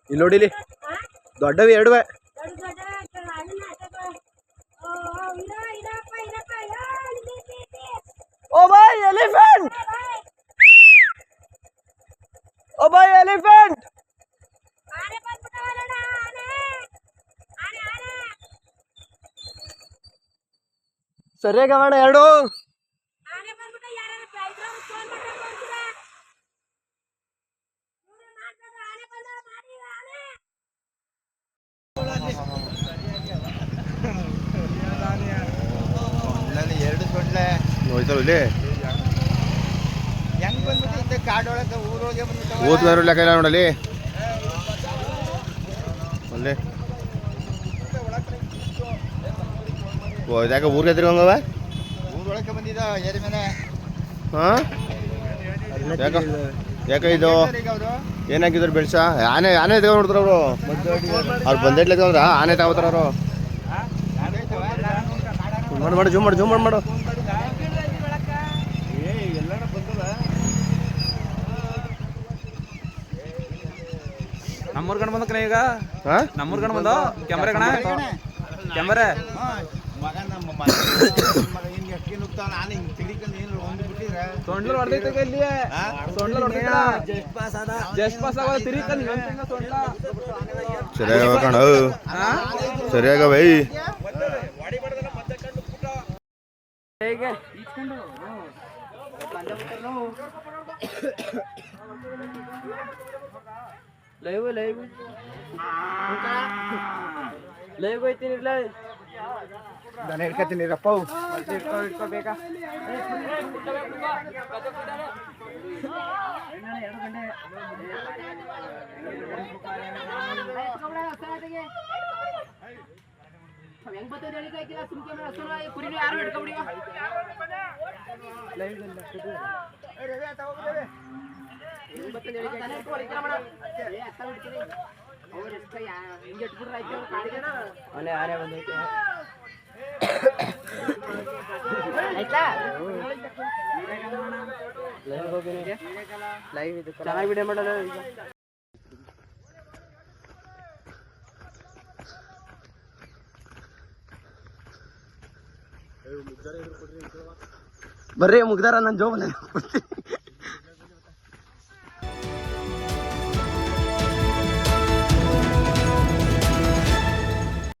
ಇಲ್ಲಿ ನೋಡಿ, ಇಲ್ಲಿ ದೊಡ್ಡವಿ ಎರಡುವೆ. ओ भाई एलिफेंट, ओ भाई एलिफेंट. ಸರಿಯಾಗವಣ ಎರಡು. ಎರಡು ಸೊಂಡ್ಲೆ ಹೋಯ್ತಲ್ಲ ಹೆಂಗ್ ಬಂದ್ಬಿಟ್ಟು ಕಾಡೊಳಗೆ ಊರೊಳಗೆ ಬಂದ್ಬಿಟ್ಟು ಓದ್ಲಾರು ಲೆಕ್ಕ ಇಲ್ಲ ನೋಡಲಿ ಅಲ್ಲೇ. ಓ ಇದ್ಯಾಕ ಊರಿಗೆ ತಿರ್ಗಂಗವ ಊರೊಳಗೆ ಬಂದಿದ್ದ ಏರಿ ಮೇಲೆ. ಹಾಂ ಯಾಕ ಇದು ಏನಾಗಿದ್ರು ಬೆಳ್ಸ ಆನೆ ಆನೆ ತಗೊಂಡು ನೋಡ್ತಾರ ಅವರು. ಅವ್ರು ಬಂದೇಟ್ಲೆ ತಗೊಂಡ್ರ ಆನೆ ತಗೋತಾರ ಅವರು. ಮಾಡು ಮಾಡು ಜೂಮ್ ಮಾಡು ಜೂಮ್ ಮಾಡು ಮಾಡು. ನಮ್ಮೂರ್ ಗಣ ಬಂದ ಕಣ ಈಗ. ನಮ್ಮೂರ್ ಗಣ ಬಂದ ಕ್ಯಾಮ್ರಾ ಗಣ ಕ್ಯಾಮ್ರಾ ಮಗ ನಮ್ಮ ಮಗ ಹಿಂಗೆ ಅಕ್ಕಿ ನುಗ್ತಾವ. ನಾನು ಹಿಂಗೆ ತಿಡಿಕೊಂಡು ಏನು ಹೊಂದ್ಬಿಟ್ಟಿದ್ರೆ ಸೊಂಡ್ಲ ಹೊಡೆದೈತೆ ಇಲ್ಲಿ. ಸೊಂಡ್ಲ ಹೊಡೆದ ಜಸ್ಟ್ ಪಾಸ್ ಆಗೋದು ತಿರಿಕಂದು ಸೊಂಡ್ಲ ಸರಿಯಾಗವ ಕಣ ಸರಿಯಾಗವೈ. ಹೇಗೆ ಲೈವ್ ಲೈವ್ ಲೈವ್ ಹೋಯ್ತೀನಿ ನಾನು ಹೇಳ್ಕೊತೀನಿ ರಪ್ಪ. ಇಟ್ಕೋಬೇಕಾ ಹೆಂಗ್ ಬರ್ತದೆ ಹೇಳಿ ಕಾಯ್ಕಿಲ್ಲ ಸುಮ್ಕೆ ಕುರಿನೂ ಯಾರು ಹಿಡ್ಕೊಬಿಡಿ. ಹಿಂಗೆ ಇಟ್ಬಿಟ್ರೆ ಆಯ್ತು ಕಾಡಿಗೆನ ಅಲ್ಲೇ ಆನೆ ಬಂದೈತೆ ಆಯ್ತಾ. ಲೈವ್ ಹೋಗಿ ಲೈವ್ ಇದು ಚೆನ್ನಾಗಿ ವಿಡಿಯೋ ಮಾಡೋದು ಈಗ. ಬರ್ರಿ ಮುಗ್ದಾರ ನನ್ನ ಜೋಬಲ್ಲಿ